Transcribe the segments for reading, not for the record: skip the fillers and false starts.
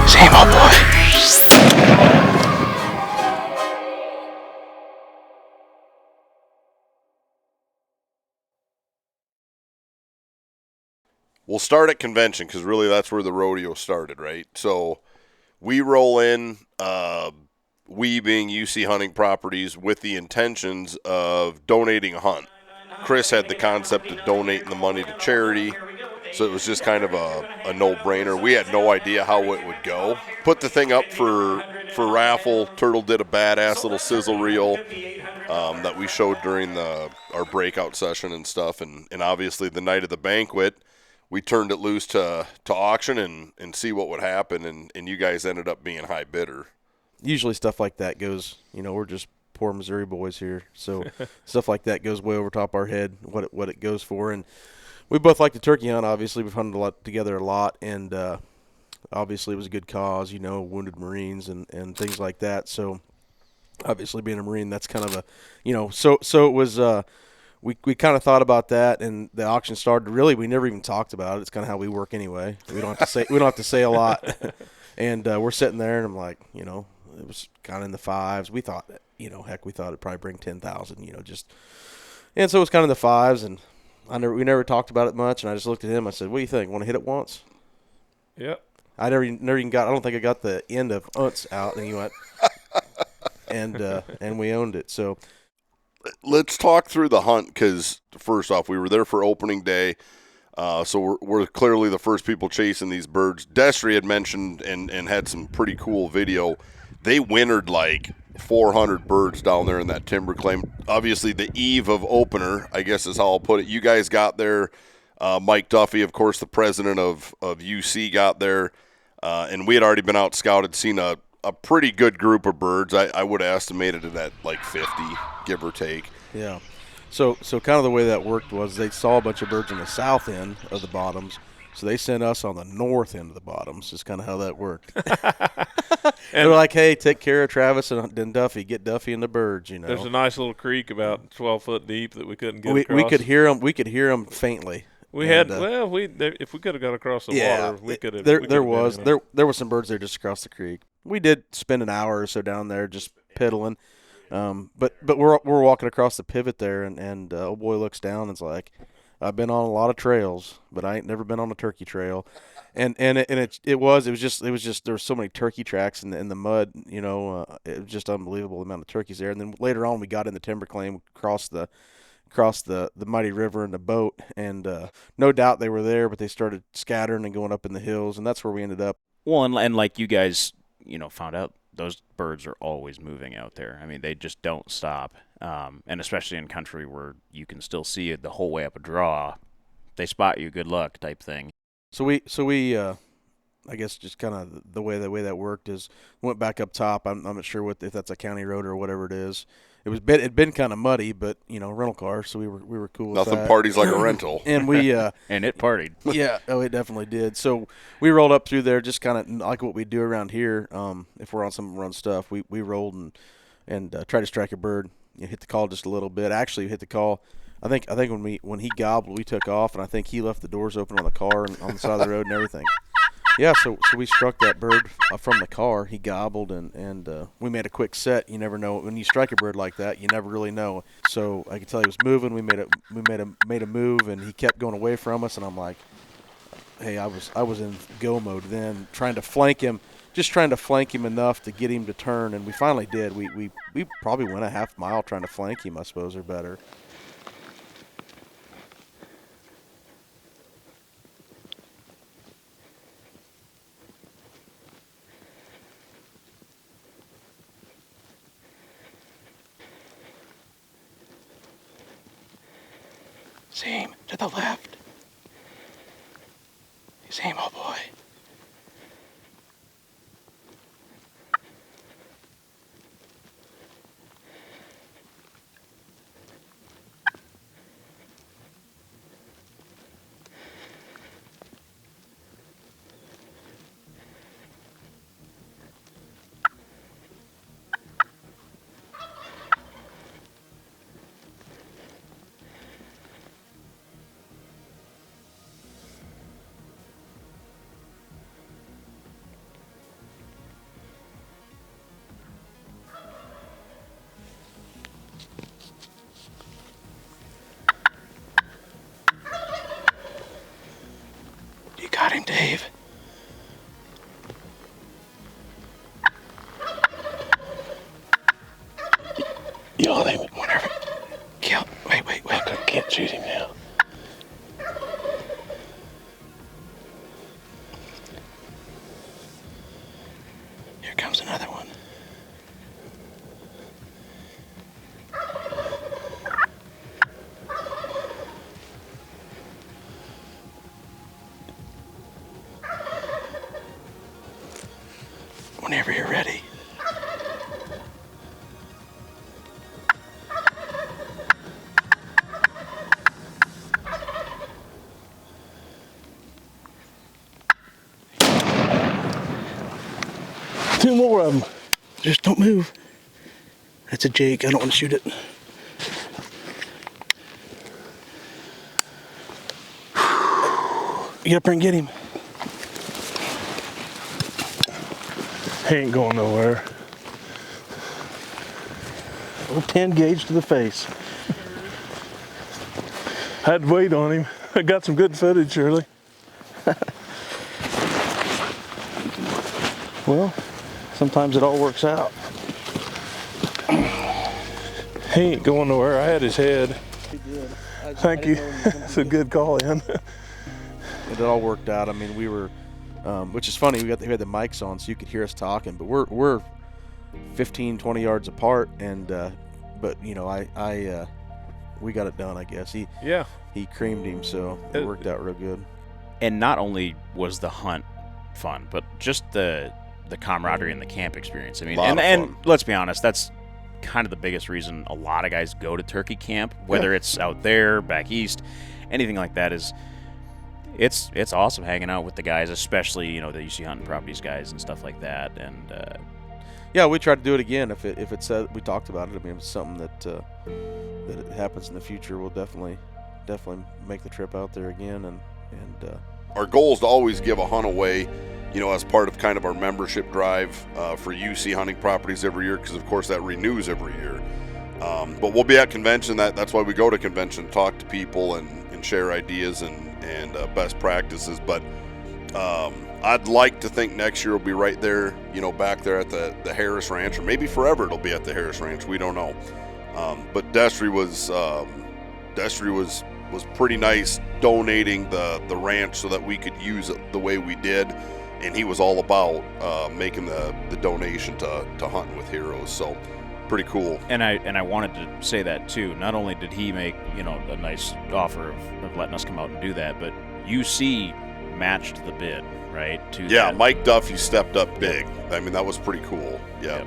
Same old boy. We'll start at convention because really that's where the rodeo started, right? So we roll in, we being UC Hunting Properties, with the intentions of donating a hunt. Chris had the concept of donating the money to charity, so it was just kind of a no-brainer. We had no idea how it would go. Put the thing up for raffle. Turtle did a badass little sizzle reel that we showed during our breakout session and stuff, and obviously the night of the banquet, we turned it loose to auction and see what would happen, and you guys ended up being high bidder. Usually stuff like that goes, we're just poor Missouri boys here, so stuff like that goes way over top our head, what it goes for. And we both like to turkey hunt. Obviously, we've hunted together a lot, and obviously it was a good cause, wounded Marines and things like that. So obviously being a Marine, that's kind of a, so it was, we kind of thought about that, and the auction started. Really, we never even talked about it. It's kind of how we work anyway. We don't have to say a lot. And we're sitting there, and I'm like, it was kind of in the fives. We thought, heck, we thought it'd probably bring 10,000, and so it was kind of in the fives, and we never talked about it much. And I just looked at him. I said, "What do you think? Want to hit it once?" Yep. I never even got. I don't think I got the end of "unts" out, and he went, and we owned it. So. Let's talk through the hunt, because first off, we were there for opening day, so we're clearly the first people chasing these birds. Destry had mentioned and had some pretty cool video. They wintered like 400 birds down there in that timber claim. Obviously, the eve of opener, I guess is how I'll put it. You guys got there. Mike Duffy, of course, the president of UC, got there, and we had already been out scouted, seen a pretty good group of birds. I would have estimated it at like 50, give or take. Yeah. So kind of the way that worked was they saw a bunch of birds in the south end of the bottoms, so they sent us on the north end of the bottoms. Is kind of how that worked. They were like, "Hey, take care of Travis and Duffy. Get Duffy and the birds." There's a nice little creek about 12 foot deep that we couldn't get across. We could hear them. We could hear them faintly. If we could have got across the water, we could have. There was some birds there just across the creek. We did spend an hour or so down there just piddling, but we're walking across the pivot there, and old boy looks down and's like, "I've been on a lot of trails, but I ain't never been on a turkey trail," and it was just there were so many turkey tracks in the mud, it was just unbelievable the amount of turkeys there. And then later on we got in the timber claim, crossed the mighty river in the boat, and no doubt they were there, but they started scattering and going up in the hills, and that's where we ended up. Well, and like you guys, found out, those birds are always moving out there. I mean, they just don't stop, and especially in country where you can still see it the whole way up a draw. They spot you, good luck type thing. So we I guess just kind of the way that worked is went back up top. I'm not sure if that's a county road or whatever it is. It'd been kind of muddy, but rental car, so we were cool with that. Nothing parties like a rental. And we and it partied. Yeah, it definitely did. So we rolled up through there, just kind of like what we do around here. If we're on some run stuff, we rolled and tried to strike a bird. Hit the call just a little bit. Actually, hit the call. I think when he gobbled, we took off, and I think he left the doors open on the car and on the side of the road and everything. Yeah, so we struck that bird from the car. He gobbled, and we made a quick set. You never know when you strike a bird like that. You never really know. So I could tell he was moving. We made a move, and he kept going away from us. And I'm like, hey, I was in go mode then, trying to flank him enough to get him to turn, and we finally did. We probably went a half mile trying to flank him, I suppose, or better. Same to the left. Same, oh boy. him, Dave. Yell at him. Whatever. Kill. Wait. I can't shoot him now. Here comes another one. Whenever you're ready. Two more of them. Just don't move. That's a Jake. I don't want to shoot it. Get up there and get him. He ain't going nowhere. Little 10 gauge to the face. I had to wait on him. I got some good footage, Shirley. Well, sometimes it all works out. He ain't going nowhere. I had his head. He did. Thank you. That's a good call in. It all worked out. I mean, we were, which is funny. We had the mics on, so you could hear us talking. But we're 15, 20 yards apart, and but you know, we got it done. I guess he creamed him, so it worked out real good. And not only was the hunt fun, but just the camaraderie and the camp experience. I mean, and let's be honest, that's kind of the biggest reason a lot of guys go to turkey camp, whether it's out there, back east, anything like that. Is it's awesome hanging out with the guys, especially, you know, the UC Hunting Properties guys and stuff like that. And yeah, we try to do it again if it said we talked about it. I mean, if it's something that it happens in the future, we'll definitely make the trip out there again. And our goal is to always give a hunt away, you know, as part of kind of our membership drive for UC Hunting Properties every year, because of course that renews every year. But we'll be at convention. That's why we go to convention, talk to people and share ideas and best practices. But I'd like to think next year we'll be right there, you know, back there at the Harris Ranch, or maybe forever it'll be at the Harris Ranch. We don't know. But Destry was pretty nice donating the ranch so that we could use it the way we did, and he was all about making the donation to Hunting with Heroes. So pretty cool. And I wanted to say that too. Not only did he make, you know, a nice offer of letting us come out and do that, but UC matched the bid, right? Yeah, Mike Duffy stepped up big. I mean, that was pretty cool. Yeah.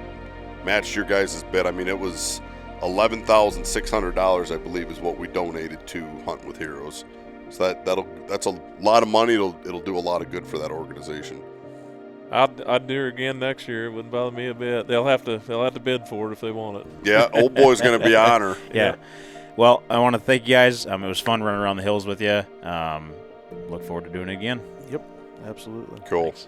Matched your guys' bid. I mean, it was $11,600, I believe, is what we donated to Hunting with Heroes. So that's a lot of money. It'll do a lot of good for that organization. I'd do it again next year. It wouldn't bother me a bit. They'll have to bid for it if they want it. Yeah, old boy's going to be on her. Yeah. Well, I want to thank you guys. It was fun running around the hills with you. Look forward to doing it again. Yep, absolutely. Cool. Thanks.